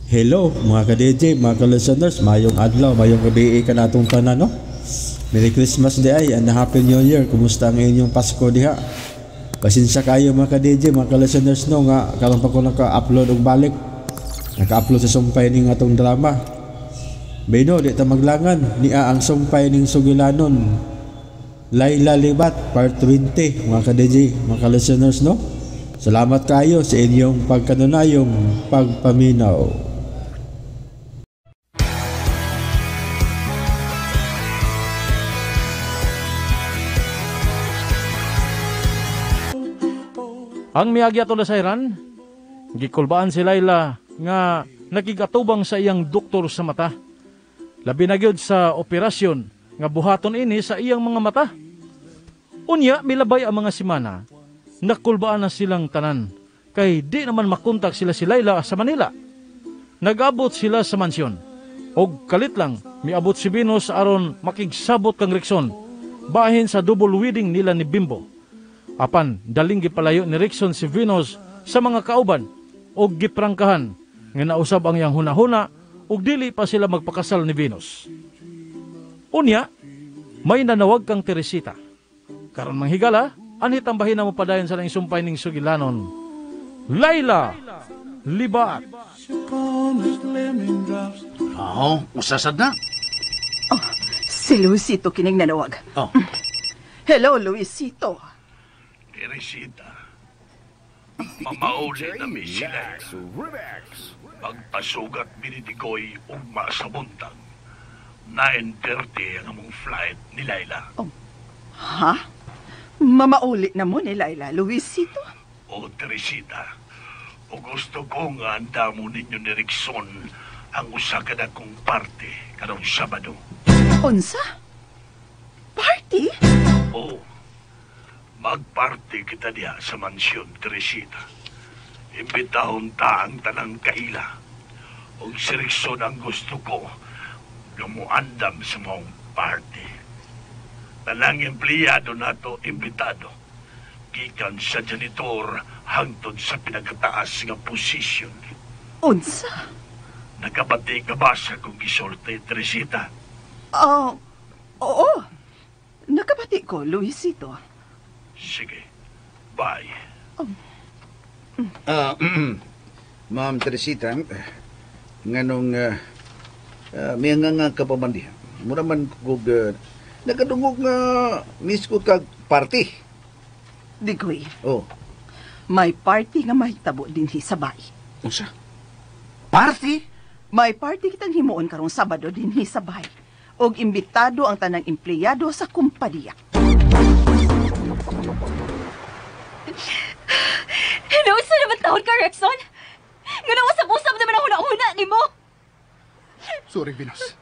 Hello mga ka-DJ, mga ka-listeners, mayong adlaw, mayong gabi ka natong tanan, no? Merry Christmas di ay, and Happy New Year. Kumusta ang inyong Pasko diha? Pasensya kayo mga ka-DJ, mga ka-listeners, no, nga karon pa ko naka-upload og balik. Naka-upload sa sumpay ning atong drama. Bino, di ta maglangan, niya ang sumpay ning Sugilanon. Layla Libat, part 20, mga ka-DJ, mga ka-listeners, no? Salamat kayo sa inyong pagkanunayong pagpaminaw. Ang miagya to na sayran, gikulbaan si Layla nga nagigatubang sa iyang doktor sa mata. Labi na gyud sa operasyon nga buhaton ini sa iyang mga mata. Unya, milabay ang mga simana, nakulbaan na silang tanan, kay di naman makontak sila si Layla sa Manila. Nag-abot sila sa mansyon, og kalit lang, miabot si Venus aron makigsabot kang Rickson, bahin sa double wedding nila ni Bimbo. Apan, daling gipalayo ni Rickson si Venus sa mga kauban, og giprangkahan, nga nausab ang iyang hunahuna, og dili pa sila magpakasal ni Venus. Unya, may nanawag kang Teresita. Karon manghigala, anhit ang bahina mo padayon sa nang sumpay ning Sugilanon. Layla Libat. Usasad na. Oh, si Luisito kining nanawag. Oh. Hello, Luisito. Teresita, mamauli na mi sila. Pagpasugat binitikoy ugma sa buntag. 9:30 ang among flight ni Layla. Oh. Ha? Mamauli na mo ni Layla, Luisito? O Teresita, o gusto ko nga anda mo ninyo ni Rickson ang usa ka dakong parte karong Sabado. Unsa? Party? Oo. Magparty kita diha sa mansyon, Teresita. Imbitahon ta ang tanang kaila. O si Rickson ang gusto ko na muandam sa mong party. Tanang empleyado nato imbitado. Gikan sa janitor hangtod sa pinagkataas nga posisyon. Unsa? Nakabati ka ba sa kong gisorte, Teresita? Oo. Nakabati ko, Luisito. Sige. Bye. Ma'am Teresita, nganong may nga kapamandihan. Mura man kog nagadungog nga miss ko kag party. Digoy, Oh. may party nga mahitabo din sa bay. Unsa? Party? May party kitang himuon karong Sabado din sa bay. Og imbitado ang tanang empleyado sa kumpanya. Hinausa naman taon ka, Rexon? Nga nang usap-usap naman ang huna-huna ni mo. Sorry, Venus.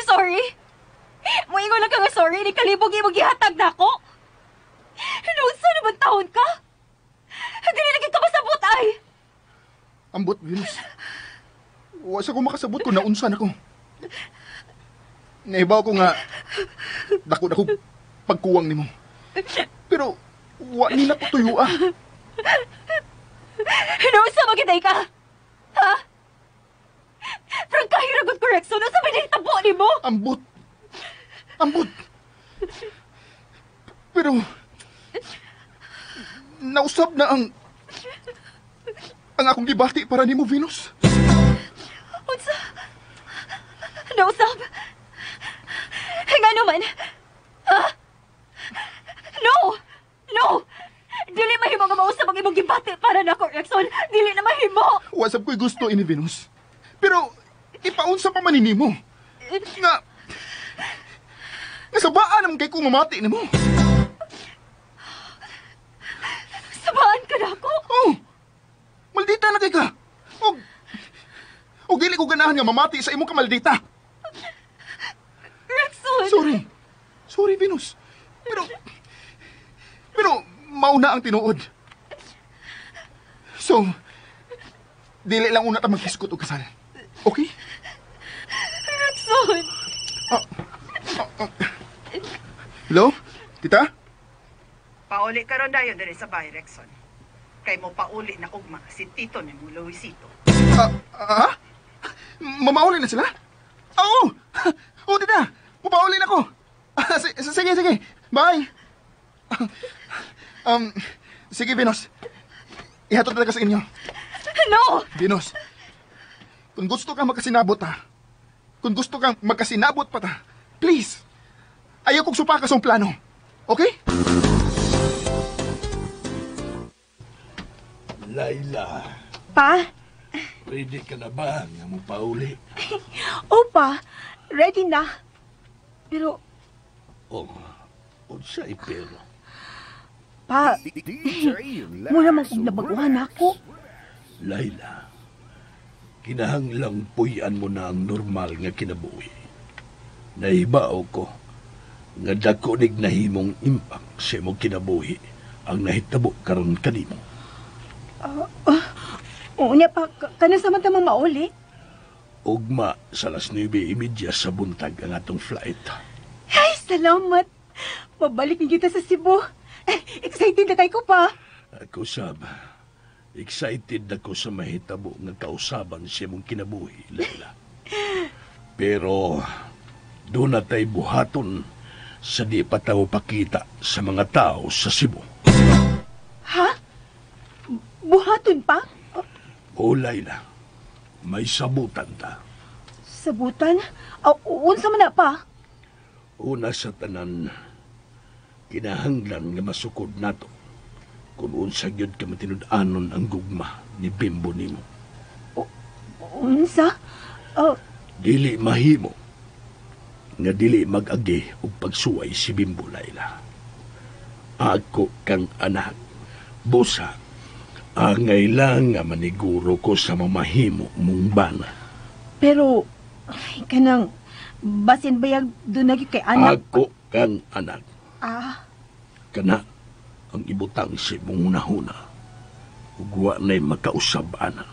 Sorry? Moingon lang ka nga sorry, ni kalibog imong gihatag na ako. Hinausa naman taon ka? Dili lagi ka masabot ay. Ambot, Venus. Wasa ko makasabot ko na unsan ako. Naibaw ko nga dako-dako pagkuwang nimo. Pero wa nila ko tuyo ah. Hinausa magiday ka? Ha? Frank kahiragot ko, Rexon. Ano sa pinitabo ni mo? Ambot. Ambot. Pero nausap na ang akong gibati para nimo, Venus. Unsa? Nausap? Nga naman? Ha? No! No! Dili mahimo nga mausap ang imong gibati para na ako, Rexon. Dili na mahimo. Wasap ko'y gusto ini, Venus. Pero ipaunsa pa man nimo. Nga sabaan naman kay kung mamati nimo. Sabaan ka na ako? Oh! Maldita na kay ka. O dili ko ganahan nga mamati sa imong kamaldita. Rexon! Sorry, Venus. Pero mauna ang tinuod. So, dili lang una ta magkiskot og kasal. Okay? Rexon! Hello? Tita? Pauli ka ron dayon diri sa bay, Rexon. Kay mo pauli na ugma si Tito ni mo, Luisito. Mamauli na sila? Oo! Oo, tita! Mapauli na ako! Sige. Bye! Sige, Venus. Ihatod talaga sa inyo. No! Venus, kung gusto kang magkasinabot ha, kung gusto kang magkasinabot pa ta, please, ayaw kong supakas ang plano. Okay? Layla, Pa? ready ka na ba nga mo pauli? Opa, ready na. Pero, Unsay pero? pa, muna mang kung nabaguhan ako. Layla, kinahanglang puyan mo na ang normal nga kinabuhi. Nahibao ko nga dako nig nahimong impact sa imong kinabuhi ang nahitabo karon kanimo. Oo niya pa, kanan samantamang mauli. Ugma sa alas 9:30 sa buntag ang atong flight. Ay, salamat. Mabalik ni kita sa Cebu. Excited na tayo ko pa. Ako sab, excited ako sa mahitabo nga kausaban sa imong kinabuhi, Layla. Pero doon na tayo buhaton sa di pa tayo pakita sa mga tao sa Cebu. Ha? Buhaton pa? O Layla, may sabutan ta. Sabutan? Unsa man na pa? Una sa tanan, kinahanglan nga masukod nato kung unsa gyud ka matinud-anon ang gugma ni Bimbo nimo. Unsa? Dili mahimo nga dili mag-agi og pagsuway si Bimbo, Layla. Ako kang anak, busa, angay lang nga maniguro ko sa mamahimo mong bana. Pero, kanang, basin bayag doon lagi kay anak. Ako kang anak. Kana ang ibutang si mong hunahuna. Ugwa na'y makausab, ana.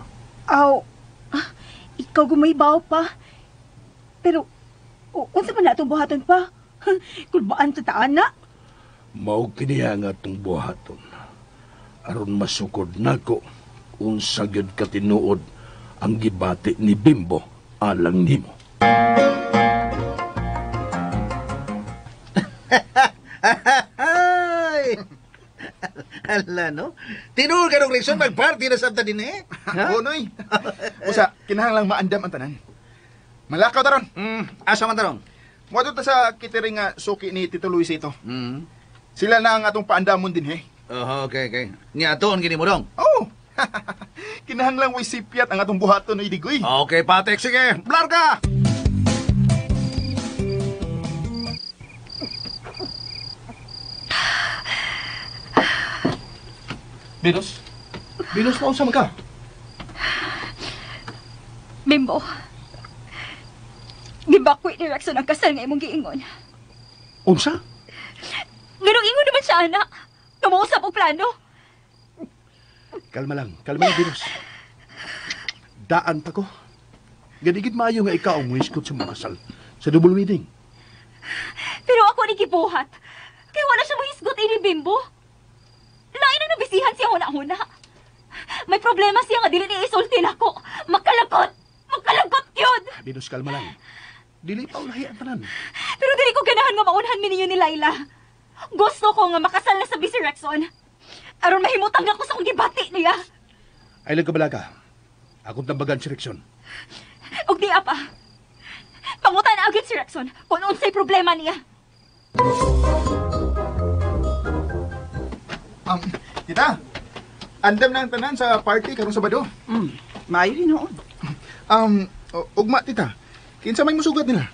Ikaw gumaybaw pa. Pero, unsa man na itong buhaton pa? Kulbaan sa taana? Mao kiniya nga itong buhaton. Aron masukod nako unsa gyud ka tinuod ang gibati ni Bimbo alang nimo. Ay! Ala, no? Tinuol ka nung reason, mag-party na sabta din eh. Oo, Noy. Usa, kinahanglang maandam ang tanan. Malakaw taron. Asa man tarong? Muadto ta sa kitering nga suki ni Tito Luisito. Mm. Sila na ang atong paandamon din, he. Okay. Nga atoon gini mo dong. Oh! Kinahanglang way sipyat ang atong buhaton na idigoy. Okay, Patek, sige. Blar ka! Venus? Venus, mausam ka? Bimbo. Gibakwit ni Rexon ang kasal nga imong giingon. Unsa? Ganong ingon naman siya, anak. Namausap og plano. Kalma lang, Venus. Daan pa ko. Ganigid maayo nga ikaw ang wiskot sa mga kasal sa double wedding. Pero ako ni gibuhat. Kaya wala siya mahisgot ini Bimbo. Lain ang nabisihan siya huna-huna. May problema siya nga dili ni isulti nako. Makalagot yun. Venus, kalma lang. Dili pa ulahi ang tanan. Pero dili ko ganahan nga maunhan mi ninyo ni Layla. Gusto ko nga makasal na sa si Rexon. Aron mahimutang ako sa kong gibati niya. Ay lang kabalaga. Akong tambagan si Rexon. Og di apa. Pangutan agad si Rexon kung unsay problema niya. Tita, andam na ang tanan sa party karong Sabado. Maayo hinoon. Ugma, tita, kinsa may musugat nila?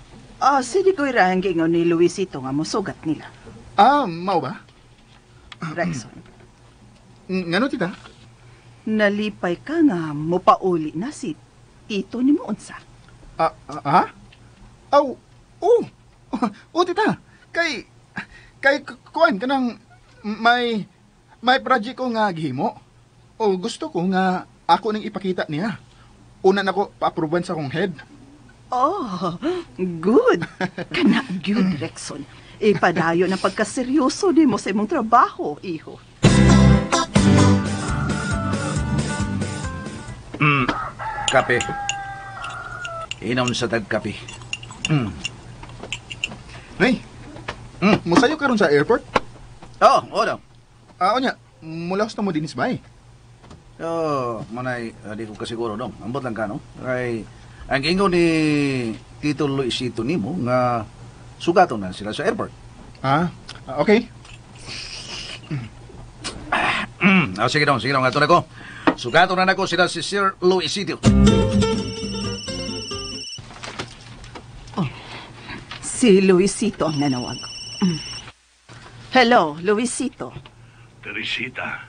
Sige ko irahang gingaw ni Luisito nga musugat nila. Mao ba? Rexon, Ngano, tita? nalipay ka nga mupauli na si Tito ni mo unsa. Tita. Kay kuan kanang may project ko nga gihimo. Gusto ko nga ako ning ipakita niya. Una na ko pa-approvean sa akong head. Good. Kana good, Rexon. Ipadayo ng pagkaseryoso ni mo sa imong trabaho, iho. Kape. Inom sa tagkape. Nay, musayo ka ron sa airport? Oo daw. Onya, mula na mo din isbay. Manay, di ko kasiguro dong. Ambot lang ka, no? Kay, ang ingo ni Tito Luisito nimo nga sugaton na sila sa airport. Okay. Sige dong, nga ito na ko. Sugaton na ko sila si Sir Luisito. Si Luisito ang nanawag. Hello, Luisito. Teresita,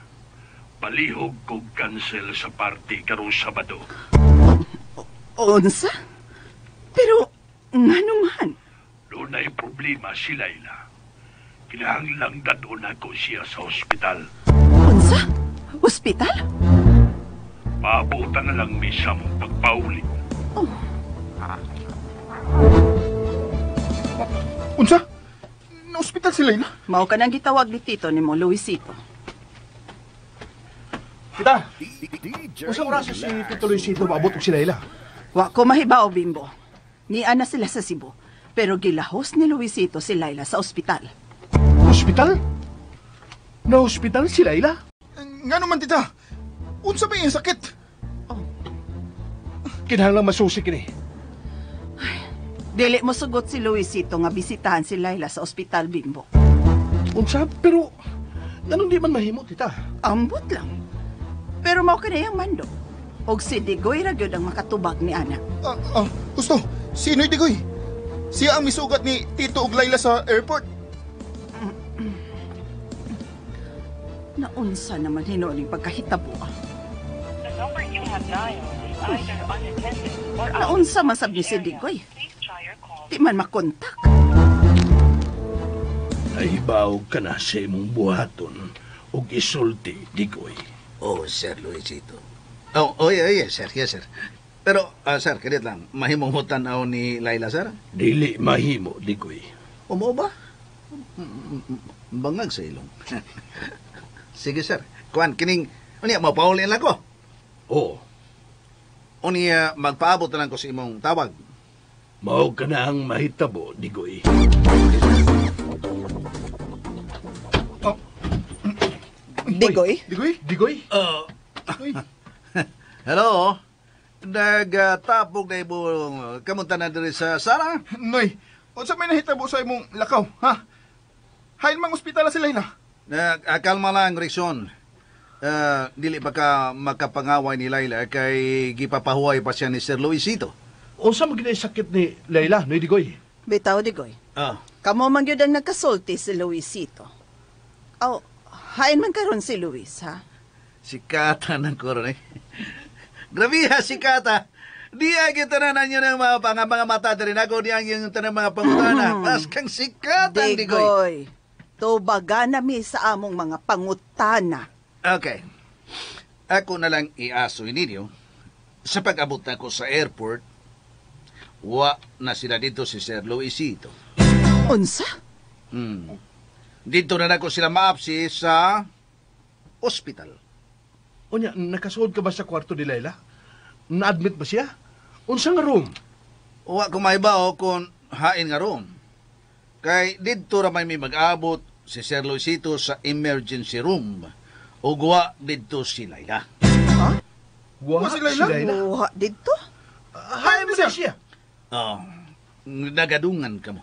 palihog kog cancel sa party karong Sabado. Unsa? Pero, nga naman. Doon ay problema si Layla. Kinahanglang dadon ako siya sa ospital. Unsa? Ospital? Paabutan na lang misa mong pagpaulit. Unsa? Na-ospital si Layla? Mao ka nang gitawag ni Tito ni mo, Luisito. Tita, usang oras si Tito Luisito maabot og si Layla. Wa ko mahibaw, Bimbo. Niya na sila sa Cebu. Pero gilahos ni Luisito si Layla sa ospital. Hospital? Na hospital si Layla? Nga naman, tita. Unsa ba yung sakit? Kinahanglang masusi kini. Dili mo sugot si Luisito nga bisitahan si Layla sa ospital, Bimbo. Unsa, pero ganun di man mahimo, tita. Ambot lang. Pero mao ka na yung mando. Og si Digoy ra gyud ang makatubag ni Ana. Gusto, sino'y Digoy? Siya ang misugat ni Tito ug Layla sa airport. Naunsa naman hinuling pagkahitabo. The number you have dialed is either unattended or Naunsa man sab ni si Digoy. Please try your call. Di man makontak. Nahibaw ka na sa imong buhaton o isulti, Digoy. Sir Luisito. Yes, sir. Pero, sir, kadit lang, mahimong mo tanaw ni Layla, sir? Dili mahimo, Digoy. Mo ba? Bangag sa ilong. Sige, sir. Kuan, kining, mapaulin lang ko. Oo, Magpaabot na lang ko sa imong tawag. mao ka na ang mahitabo, Digoy. Digoy? Digoy? Hello? Nagtapog na imong kamunta na diri sa sala? Noy, unsa may nahitabo sa imong lakaw, ha? Hain mang ospital si Layla. Kalma lang, Rixon. Dili ba ka makapangaway ni Layla kay gipapahuway pa siya ni Sir Luisito? Unsa man gid sakit ni Layla, no Digoy? Bitaw, Digoy. Ah, Kamo man gyud ang nagkasulti si Luisito. Hain man karon si Luis, ha? sikata ng koron eh. Grabe ha, sikata. Di agad tananan nyo ng mga mata rin ako. Di ang yung tanang mga pangutana. Pas kang sikata, Digoy. Digoy, tubaga na mi sa among mga pangutana. Okay. Ako na lang iaso ninyo. Sa pag-abot na ko sa airport, wa na sila dito si Sir Luisito. Unsa? Dito na ko sila maapsi sa ospital. Unya, nakasuod ka ba sa kwarto ni Layla? Na-admit ba siya? Unsa nga room? Wa ko maibao kung hain nga room. Kay dito ra may mag-abot si Sir Luisito sa emergency room. O wa dito si Layla. Wa si Layla? Buha dito? Hain ba siya? Nagadungan ka mo.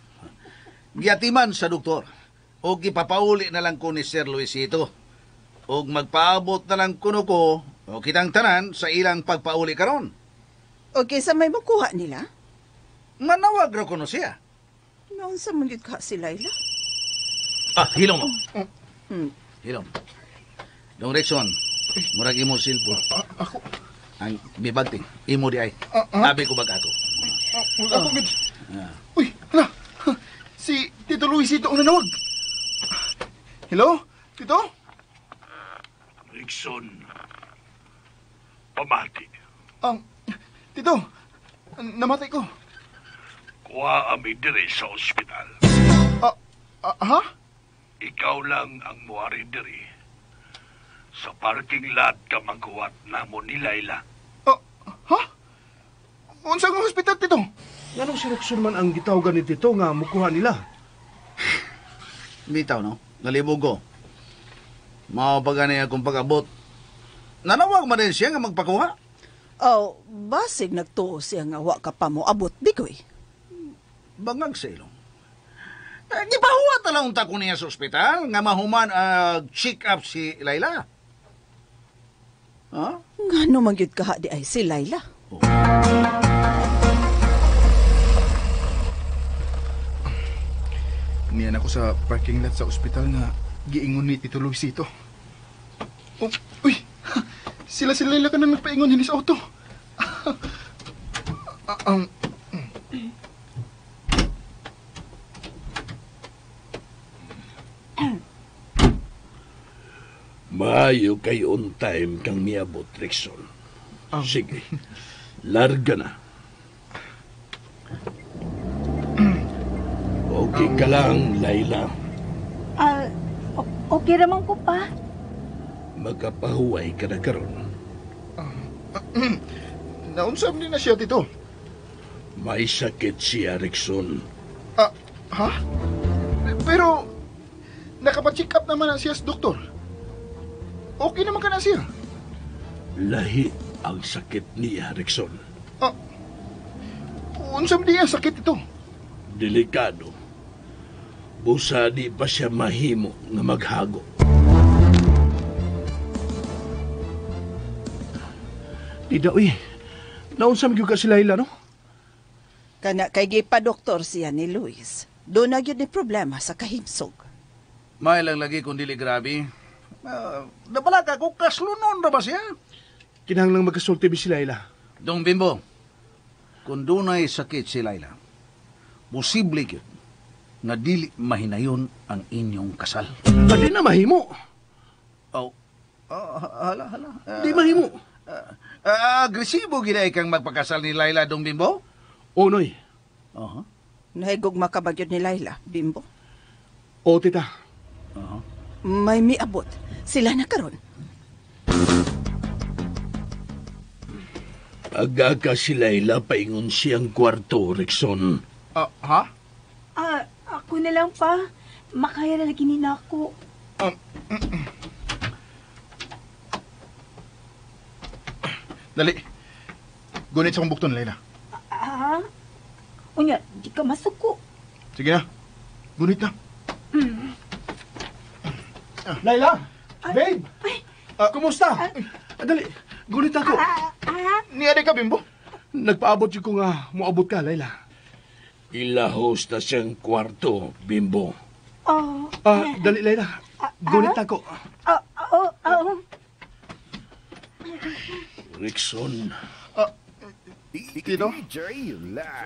Giyatiman sa doktor. O gipapauli na lang ko ni Sir Luisito. O magpaabot na lang kuno ko o kitang tanan sa ilang pagpauli karon. Okay, sa may makuha nila? Manawag ra kuno siya. Naunsa man gyud ka si Layla? Hilom mo. Hilom. Dong Rexon, murag imo silpo. Ako? Ang bibagting, imo di ay. Abi ko bag ako. Ako gid. Uy, hala. Si Tito Luisito ang nanawag. Hello? Tito? Rickson, pamati. Tito, namatay ko. Kuha ami dire sa ospital. Ha? Ikaw lang ang muari dire. Sa parking lot ka magkuwat na mo ni Layla. Ha? si Rexon man ang gitawagan ni Tito nga mukuha nila? Bitaw, no? Nalibog ko. Mao pa gani akong pag-abot. Nanawag man rin siya nga magpakuha. Oh, basig nagtuo siya nga wa ka pa mo abot, Bigoy. Bangag sa ilong. Gipahuwa talang tako niya sa ospital nga mahuman check up si Layla. Ha? Ngano man gyud kaha di ay si Layla? Niyan ako sa parking lot sa ospital nga giingon ni Tito Luisito. Oh, uy! Sila Layla ka nang nagpaingon hindi sa auto. Maayo kay on time kang niabot, Rexon. Sige, larga na. Okay ka lang, Layla. Okay ramang ko pa. Magapahuway ka na karon. Naunsam din na siya, Tito. May sakit siya, Rexon. Ha? Pero, nakapacheck up naman na siya sa doktor. Okay naman ka na siya. Lahi ang sakit niya, Rexon. Unsam di ang sakit ito? Delikado. Busa di pa siya mahimo nga maghago. Ida, uy. Naunsam gyud ka si Layla, no? Kana kay gipa-doktor siya ni Luis. Doon na gyud ni problema sa kahimsog. May lang lagi kung dili grabe. Nabala ka kung kaslunon na ba siya? Kinahanglang magkasulti bi si Layla. Dong Bimbo, kung dunay sakit si Layla, posible yun na dili mahinayon ang inyong kasal. Di na mahimo. Hala. Di mahimo. Agresibo gina kang magpakasal ni Layla, Dong Bimbo? Noy. Nahigog makabagyod ni Layla, Bimbo. O, tita. May miabot. Sila na karon. Aga si Layla paingon siyang kwarto, Rexon. Ha? Ako na lang pa. Makaya na lagi nina ako. Dali. Gunit sa kong bukton, Layla. Unya, di ka masuko. Sige na. Gunit na. Layla! Babe! Kumusta? Dali, gunit ako. Niyaday ka, Bimbo? Nagpaabot yung ko nga muabot ka, Layla. Ilahos na siyang kwarto, Bimbo. Dali, Layla. Gunit ako. Rexon, Tito?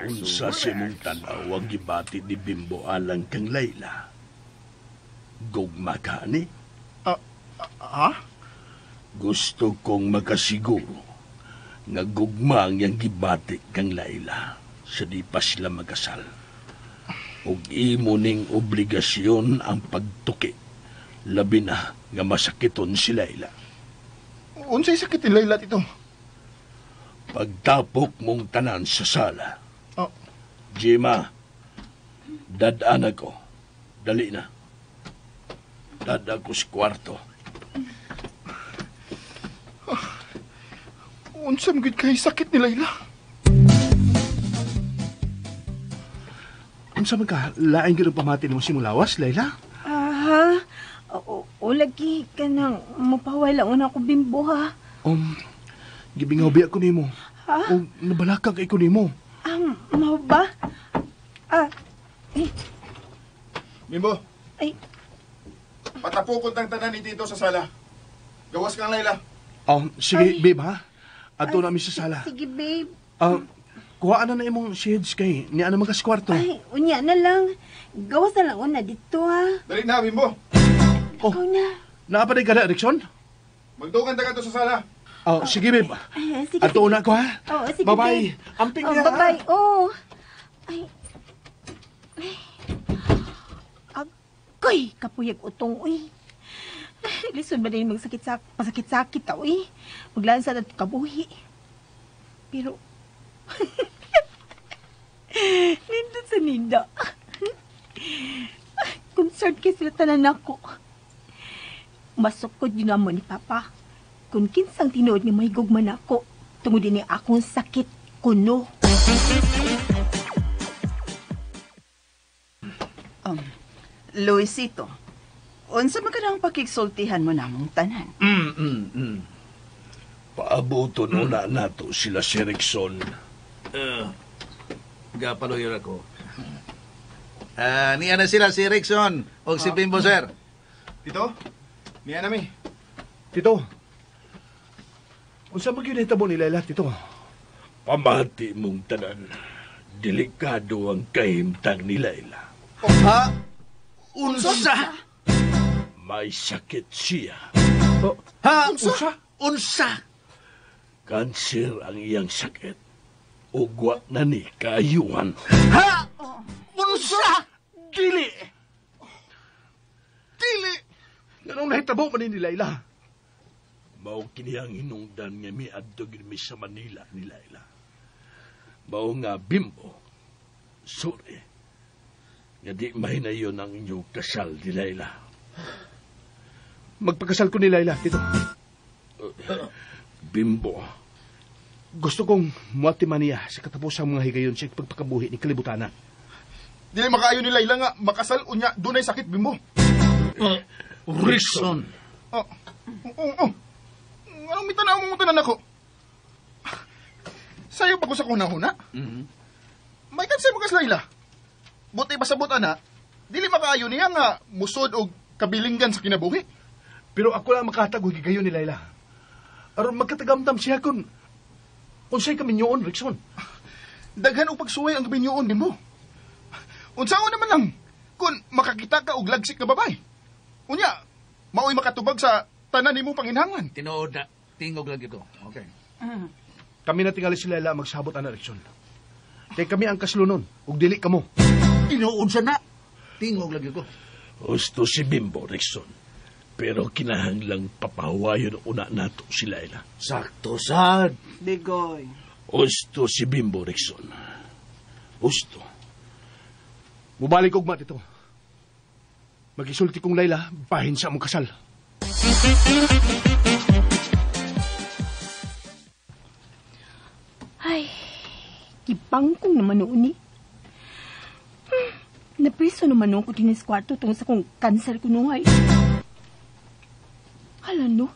unsa si mong tanaw ang gibati ni Bimbo alang kang Layla? Gugma ka ni? Ha? Gusto kong makasiguro nga gugma ang yang gibati kang Layla sa di pa sila magkasal. Ug imo ning obligasyon ang pagtuki, labi na nga masakiton si Layla. Unsay sakit ni Layla, Tito? Pagtapok mong tanan sa sala. Oh. Jima, dadaan ako. Dali na. Dada ko sa kwarto. Unsam gud kay sakit ni Layla? Unsa man ka, laing gyud ang pamati mo simulawas, Layla? O lagi ka nang mapaway lang ako, Bimbo, ha? Gibingaw ako nimo. O nabalakag ako nimo. Mau ba? Bimbo, Ay, patapukot ang tanan ni Tito sa sala. Gawas kang Layla. Sige, babe, ha? Ato namin sa sala. sige, babe. Kuhaan na imong shades kay ni ano magas kwarto. Ay, unya na lang. Gawas na lang una dito, ha? Dali na, Bimbo. Ikaw na. Naapaday ka na, Rickson? Magdukan ka to sa sala. Sige, babe. Sige, Ato na ko, ha? sige, Bye-bye. babe. Amping niya, Bye-bye, Ay. Agoy, kapuyag utong, uy. Lisod ba din masakit-sakit ka, uy. Maglansa at kabuhi. Pero, Sa Ninda. Concerned kay sila tanan ako. Masukod yun naman ni Papa. Kung kinsang tinuod nga may gugman ako, tungod din akong sakit kuno. Luisito, unsa man kanang pakigsultihan mo namong tanan? Paabuton una nato sila si Rickson. Gapaloy ako. Niya na sila si Rickson o si Bimbo, sir. Tito, niya na mi. Tito, unsa magyunahitabo ni Layla, Tito? Pamati mong tanan. Delikado ang kahimtang ni Layla. Ha? Unsa? May sakit siya. Ha? Unsa? Kanser ang iyang sakit. Ugwa na ni kaayuhan. Ha? Unsa? Dili! Anong nahitabo man ni Layla? Mao kini ang hinungdan nga miadto gid mi sa Manila ni Layla. Mao nga Bimbo. Sorry. Nga di mahinayon ang inyong kasal ni Layla. Magpakasal ko ni Layla, Tito. Bimbo. Gusto kong muatiman niya sa katapusang mga higayon sa pagpakabuhi ni Kalibutanan. Dili makaayo ni Layla nga makasal unya dunay sakit, Bimbo. Rickson. Anong mitanaw mo tanan ako? Sayo pa ko sa kunahuna? May kansay mo kas Layla. Buti pasabot ana, dili makaayo niya nga musod og kabilinggan sa kinabuhi. Pero ako lang makatag og higayon ni Layla. Aron magkatagamdam siya kung unsay kami nyoon, Rickson. Daghan og pagsuway ang gabinyoon, Bimbo. Unsaon naman lang kung makakita ka og lagsik nga babay. Unya, maoy makatubag sa tanan nimo panginhangan. Tinuod na. Tingog lang ito. Okay. Kami na tingali si Layla magsabot ana, Rickson. Kay kami ang kaslunon, ug dili kamo. Tinuod siya na. Tingog lang ito. Gusto si Bimbo, Rickson. Pero kinahanglang papahuwayon una nato si Layla. Sakto, sad. Digoy. Gusto si Bimbo, Rickson. Gusto. Mubalik og mat ito. Magisulti kong Layla, bahin sa among kasal. Ay, gibangkong naman noon eh. Napriso naman ako din sa kwarto tungkol sa kong cancer ko nung ay. Hala no,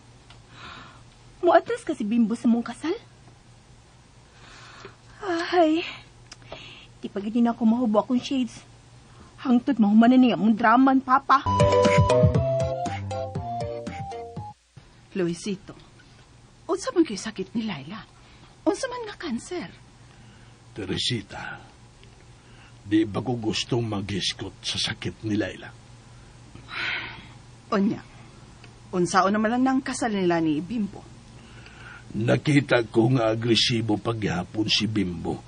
muatras kasi Bimbo sa mong kasal? Ay, di pa gini na ako mahubo akong shades. Hangtod mahumanan niya mong draman, Papa. Luisito, unsa man kay sakit ni Layla? Unsa man nga cancer? Teresita, di ba ko gustong mag-iskot sa sakit ni Layla? Unya, unsaon naman lang ng kasal nila ni Bimbo? Nakita ko nga agresibo paghapon si Bimbo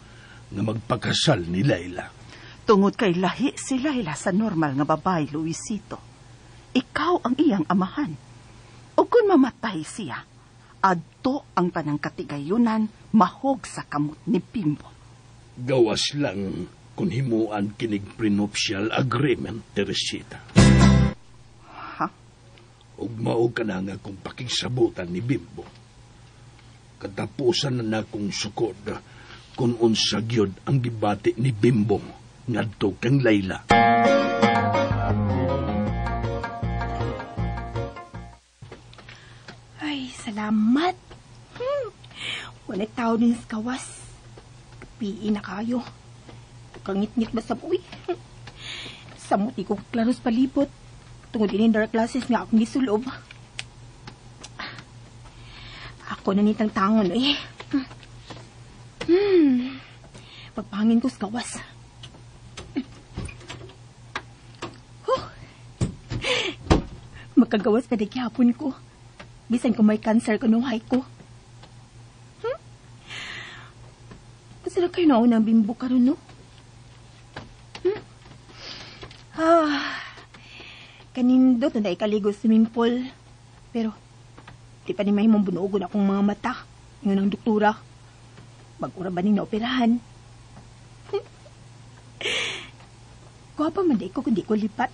nga magpakasal ni Layla. Tungod kay lahi si Layla sa normal nga babae, Luisito. Ikaw ang iyang amahan. O kung mamatay siya, adto ang tanang katigayunan mahog sa kamot ni Bimbo. Gawas lang kung himuan kinig prenuptial agreement, Teresita. Ha? Ug mao ka na nga kung pakigsabutan ni Bimbo. Katapusan na akong sukod kung unsa gyud ang gibati ni Bimbo ngadto kang Layla. Ay, salamat. Wala tao din sa kawas. Kapiin na kayo. Kangit-ngit ba sa buwi? Samuti ko klaros palibot. Tungod din dark classes nga akong gisulob. Ako na nitang tangon eh. Pagpangin ko sa kawas. Magkagawas pa di hapon ko. Bisan ko may cancer ko nung ko. Kasi na kayo naunang Bimbo ka rin, no? Kanindot na ikaligo swimming pool. Pero, di pa ni may mong bunugon akong mga mata. Yun ang doktora. Mag-ura ba ning naoperahan? Gwapa man di ko kundi ko lipat.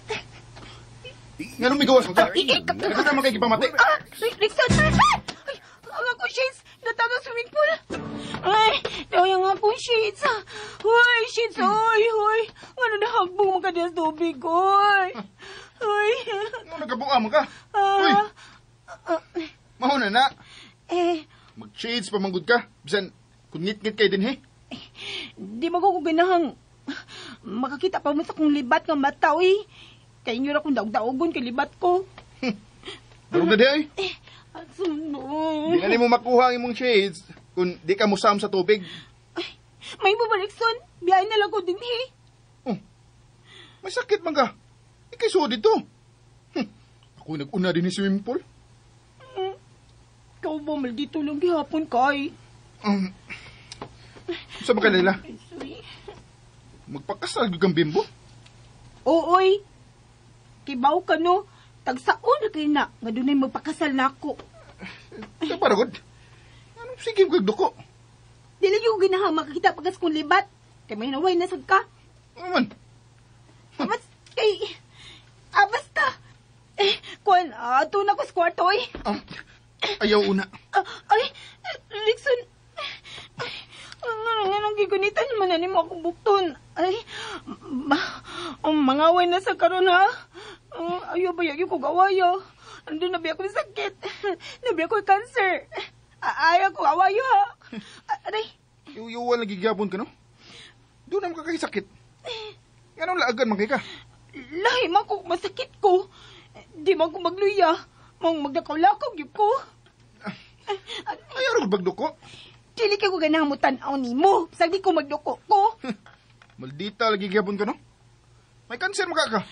Nga nung migawas mo ka? Ano naman kayo kipamatay? Rickson! Ay, ang akong shades! Natanong swimming pool! Ay, dayang akong shades! Hoy, shades! Hoy! Ano na hagbong mo ka diyan sa tubig, hoy! Hoy! Ano nagkabuka mo ka? Uy! Mahuna na! Mag-shades pa manggod ka. Bisan, kung ngit-ngit kayo din, he? Di ba ko ganahang makakita pa mo sa kong libat ng mata, eh. Kaya nyo na kung daog-daogon kay libat ko. Darog na di ay. Asuno. Di na mo makuha ang imong shades kung di ka musam sa tubig. Ay, may babalikson. Biyahin na lang ko din, he. Oh, may sakit man ka. Ikay suod dito. Ako nag-una din ni swimming pool. Ikaw ba, maldito lang gihapon kay. Saan ba ka, Layla? Sorry. Magpakasal kang bimbo? Ooy. Kibaw ka no. Tagsaon na kayo na. Nga doon ay magpakasal na ako. Sa paragod. Anong sige mo kagduko? Dili yung ginahang makakita pagas kong libat. Kaya may naway nasag ka. Aman. Abas, basta. Kuan, ato na ko sa kwarto eh. Ayaw una. Ay, Rickson. Anong gigunitan naman na mo akong bukton. Ay, mangaway na sa karon ha. Ayaw ba yung ko gawayo. Andun nabi ako sakit. Nabi ako cancer. Ayaw ko gawayo ha. Aray. Iuwan lagi gyapon ka no? Doon na makakasakit. Anong laagan man kay ka? Lahi man ko masakit ko. Di man ko magluya. Mang magdakaw-lakaw yun ko. Ayaw rin magduko. Dili ka ko ganahamutan aw ni mo. Sagdi ko magduko ko. Maldita lagi gyapon ka no? May cancer maka ka.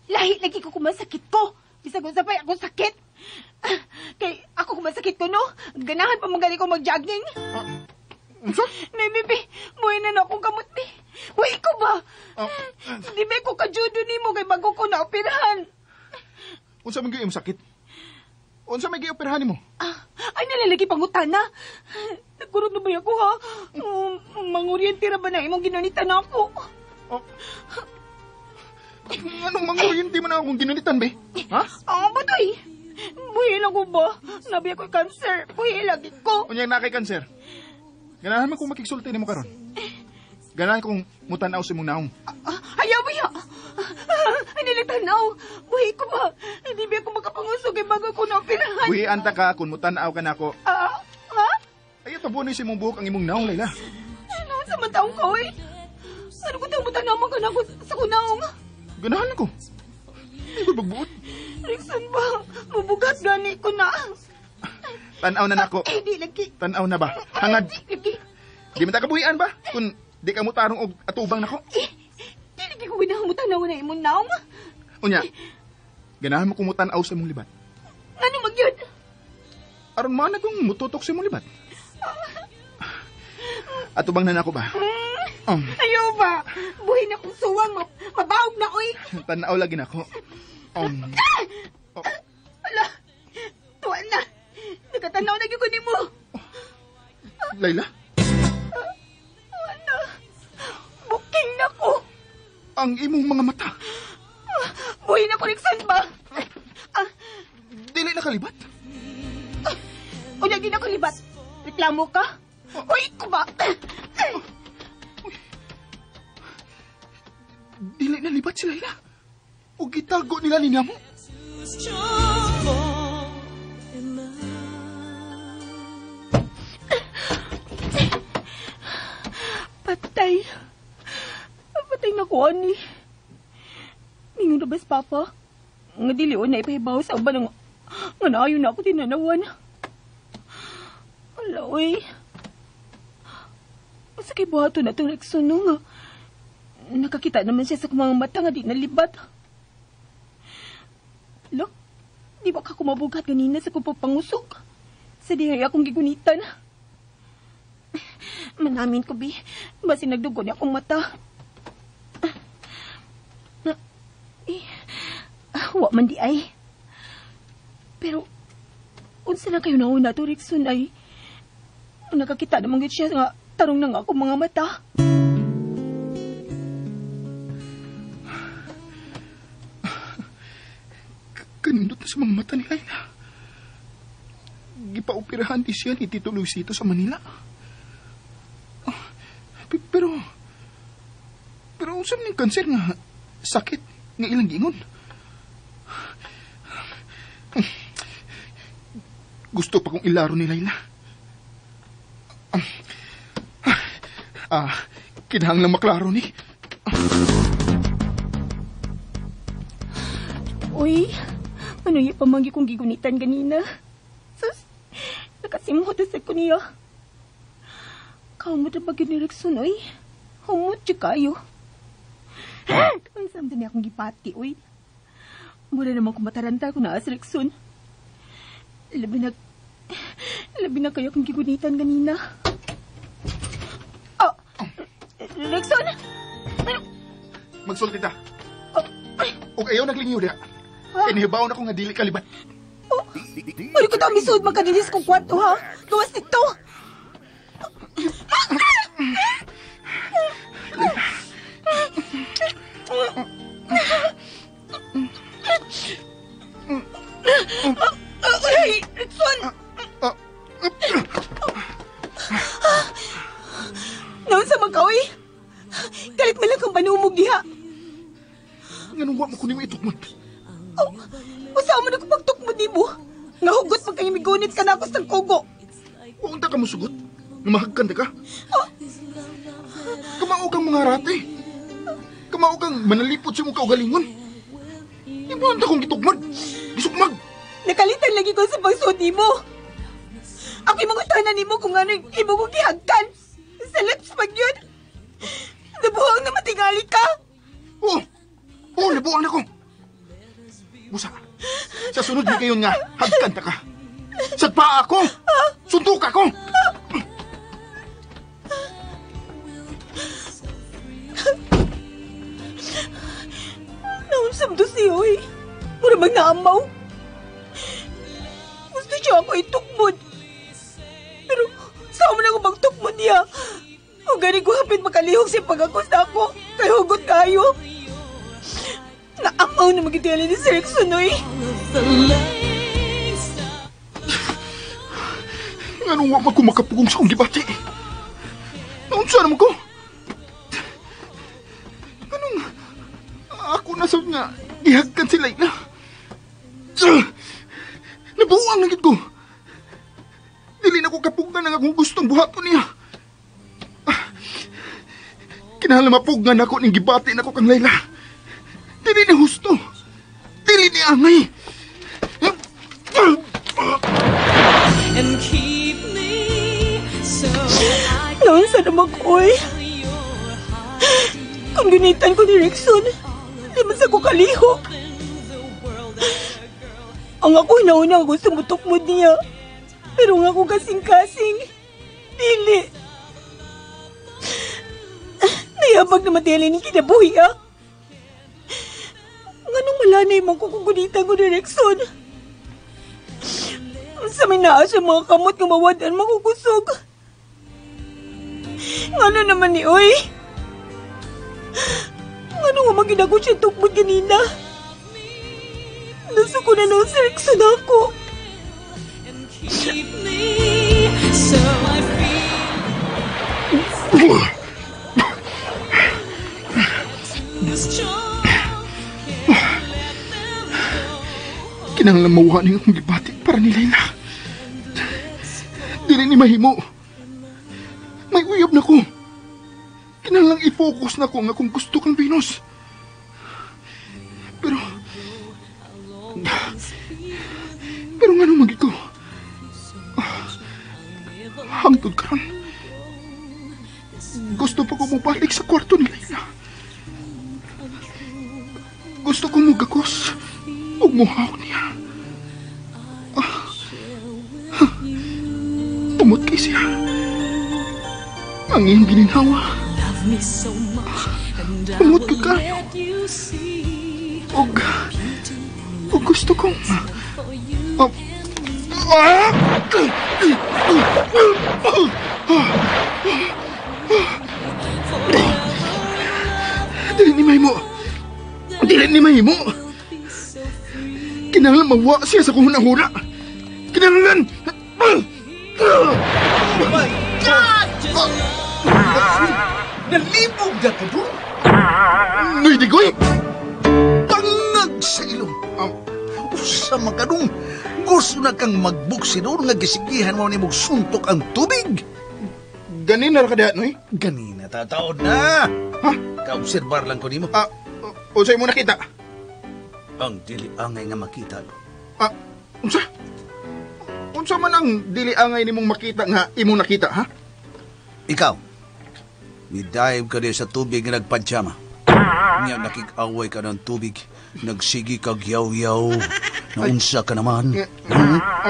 Lahi lagi ko kumasakit ko. Bisag ko sabay ako sakit. Kay ako kumasakit ko no. Ganahan pa magali ko mag-jogging. Unsa? May bibi, buhay na akong kamot ni. Buhay ko ba? Di ba ko kajudo ni mo kay bago ko naoperahan. Unsa man gyud sakit? Unsa may gioperahan nimo? Ay nalalagi pangutana. Nagkurot na ba ako ha? Manguryente ra ba na imong ginunitan ako? Anong manguryente man akong ginunitan be? Ha? Batoy. Buhay lang ko ba? Nabi ako cancer. Buhay lagi ko. Unyang na kay cancer. Ganahan man kung makigsulti nimo karon. Ganahan kong mutanaw sa imong naong. Ayaw ba ya? Ay nilitanaw. Buhay ko ba? Hindi ba ako makapangusog kay bago ko naoperahan? Buhi anta ka kung mutanaw ka nako. Ha? Ay tabunin sa imong buhok ang imong naong, Layla. Ano sa mataong ka eh? Ano ko tang mutanaw ka na ako sa kunaong? Ganahan ako. Hindi ko magbuot. Rickson ba? Mabugat gani ko na. Tanaw na nako. Di lagi. Tanaw na ba? Hangad. Di lagi. Di man ta kabuhian ba? Kung di ka mutarong og atubang nako. Di lagi ko ginahumutanaw na imong naong. Unya. Ganahan mo kung mutanaw sa imong libat. Ano magyud? Aron man na kung mututok sa imong libat. Atubang na nako ba? Ayaw ba? Buhay na kong suwang. Mabawag na, oy. Tanaw lagi nako. Ala, tuwan na. Nagkatanaw na ko ni mo. Layla? Ano? Buking na ko. Ang imong mga mata. Buhay na ko, Rickson ba? Dili na kalibat. Unya, di na ko libat. Reklamo ka? Uy, ko ba? Dili na libat si Layla. O gitago nila ni Namo. Patay. Patay na ko, ani. Mingon na bas, Papa? Nga dilion na ipahibaw sa uban nga naayon na ako tinanawan. Ala, uy. Masakay buhato na itong Rickson, no, nga. Nakakita naman siya sa mga mata nga di nalibat. Look, di ba ka kumabugat ganina sa kupapangusok? Sa dihay akong gigunitan. Manamin ko, Bi. Basi nagdugo niya akong mata. Wa man di ay. Pero, unsa na kayo nauna to, Rickson, ay nakakita naman gid siya nga tarong na nga akong mga mata. Kanindot na sa mga mata ni Layla. Gipaoperahan di siya ni Tito Luisito sa Manila. Pero usap ng kanser nga sakit nga ilang gingon. Gusto pa kong ilaro ni Layla. Kinahanglang maklaro ni. Uy, ano yung pamanggi kong gigunitan ganina? Sus, nakasimuhot sa ko niya. Kaumot na bagay ni Rexon, uy. Humot siya kayo. Ang samdan niya akong gipati, uy. Mura naman kumataranta ko na as Rexon. Labi na kayo akong gigunitan ganina. Oh, Rexon! Magsulti ta. O ayaw naglingiw diya. Inihibaw na ko nga dili kaliban. Ano ko daw misud magkadilis kong kwarto, ha? Gawas nito! Ay, Rexon! Naon sa magkawi? Kalit man lang kang banumog diha. Nganong wa mo kuning itukmod? Usaw mo na kung pagtukmod ni mo. Nga hugot magkayimigunit ka na ako sa kugo. Huwag ka mo sugot. Namahagkan ka. Kamao kang mga rate. Kamao kang manalipot sa mong kaugalingon. Ibuan ta kong gitukmod. Gisukmag. Nakalitan lagi ko sa pagsud ni mo. Ako'y mangutanan ni mo kung ano yung imo kong gihagkan. Sa lips pag yun. Nabuhang na matingali ka. Oo, nabuhang ako. Busa, sa sunod ni kayon nga, hagkan ta ka. Sa paa ako. Suntok ako. Naunsam to siya, oy. Mura bang naamaw? Gusto siya ako itukmod. Pero, saan mo na ako magtukmod niya? O gani ko hapit makalihog siya pag-agos na ako. Kaya hugot kayo. Naamaw na magitili ni Sir Rexon, oy. Anong wak magkumakapugong sa kong gibati? Naunsa naman ko? Anong... Ako nasab nga, ihagkan si Layla. Nabuang na gid ko. Dili na ko kapugan ang akong gustong buhaton niya. Kinahanglan mapugan ako ning gibati na ko kang Layla. Dili ni husto. Dili ni angay. Noon sa naman ko, oy. Kung gunitan ko ni Rexon, di man sa ko kalihok. Ang ako'y naunang gusto mutukmod niya. Pero nga ako kasing-kasing. Dili. Nayabag na matili ni kinabuhi, ah. Nganong malanay man ko kung gunitan ko ni Rexon. Sa may naas ang mga kamot nga mawadan makukusog. Ngano naman ni oy? Ngano nga maginagot siya tukmod ganina? Naso ko na noon sa Rexon ako. Kinahanglan mawuha niyo akong gibati para ni Layla. Dili ni mahimo. May uyab na ko. Kinahanglan i-focus na ko nga kung gusto kang Venus. Pero nga nung magig ko. Hangtod karon. Gusto pa ko mabalik sa kwarto ni Layla. Gusto ko mugakos o muhawak niya. Umot kay siya. Ang iyong gininawa. Umot ka kayo. O gusto kong... Dili ni mahimo. Kinahanglan mawa siya sa kuhuna-huna. Kinahanglan! Nalibog na ko doon. Ngay digoy! Tangag sa ilong. Usa magadong. Gusto na kang magbuksi doon nga gisigihan mo ni mong suntok ang tubig. Ganina ra ka diha, Noy? Ganina tataod na. Ha? Kaobserbar lang ko nimo. Unsay mo nakita? Ang dili angay nga makita. Unsa? Unsa man ang dili angay nimong makita nga imong nakita, ha? Ikaw, nidive ka din sa tubig nga nagpadyama. Nga nakik-away ka ng tubig. Nagsigi kag yaw-yaw. Naunsa ka naman.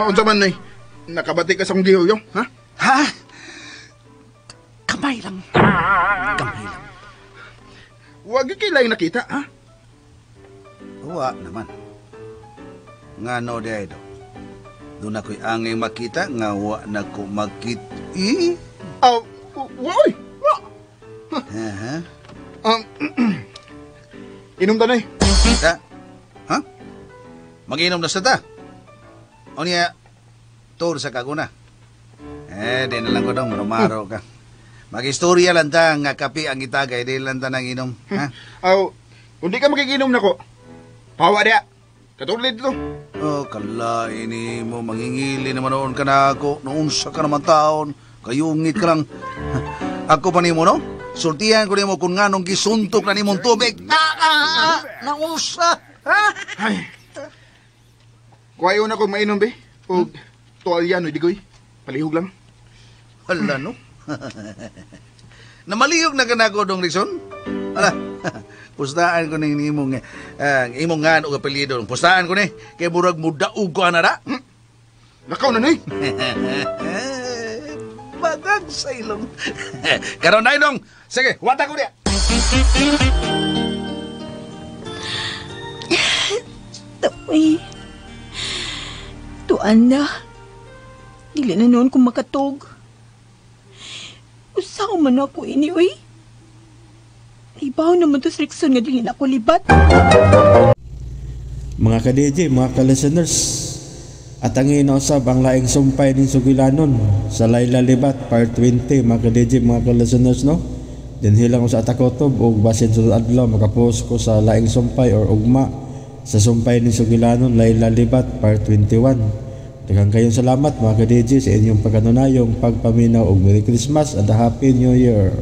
Unsa man, Noy? Nakabati ka sa kong gihoyo, ha? Ha? Kamay lang. Kamay lang. Wag kilay nakita, ha? Wa naman. Nga no dedo. Doon ako'y angay makita nga wa na ko makit. Woy! Ha? Inom ta, Noy. Ha? Mag-inom na sa ta? O niya, tour sa kaguna. Di na lang ko dong, marumaro ka. Mag-istorya lang ta nga kape ang itagay, di lang ta nang inom. Ha? Kung di ka magiginom na ko, pawa diya. Katulid dito. Kalain ni mo, mangingili naman noon ka na ako. Naunsa ka naman taon. Kayungit ka lang. Ako pa ni mo, no? Sultihan ko ni mo kung nga nung gisuntok na ni mong tubig. Naunsa. Ha? Ay. Kuwayo na kong mainom, be. O tuwalya, Noy digoy. Palihog lang. Hala, no? Namaliyog na ka na ako dong Rison? Hala, pustaan ko na imong nga o apelido. Pustaan ko na kaya murag mudaog ko anara. Lakaw na, Noy. Bagag sa ilong. Karon na ilong. Sige, wata ko niya. Uy. Tuan na. Dili na noon kung makatog. Usaw man ako ini, uy. Ibaw naman to Rickson nga dili na ako libat. Mga ka-DJ, mga ka-listeners, at ang inausab ang laing sumpay ng Sugilanon sa Layla Libat, part 20, mga ka-DJ, mga ka-listeners, no? Dinhilang ko sa Atakotob o basin sa adlaw, makapost ko sa laing sumpay or ugma sa sumpay ng Sugilanon, Layla Libat, part 21. Daghang kayong salamat, mga ka-DJ, sa inyong pagkanunayong pagpaminaw og Merry Christmas and a Happy New Year.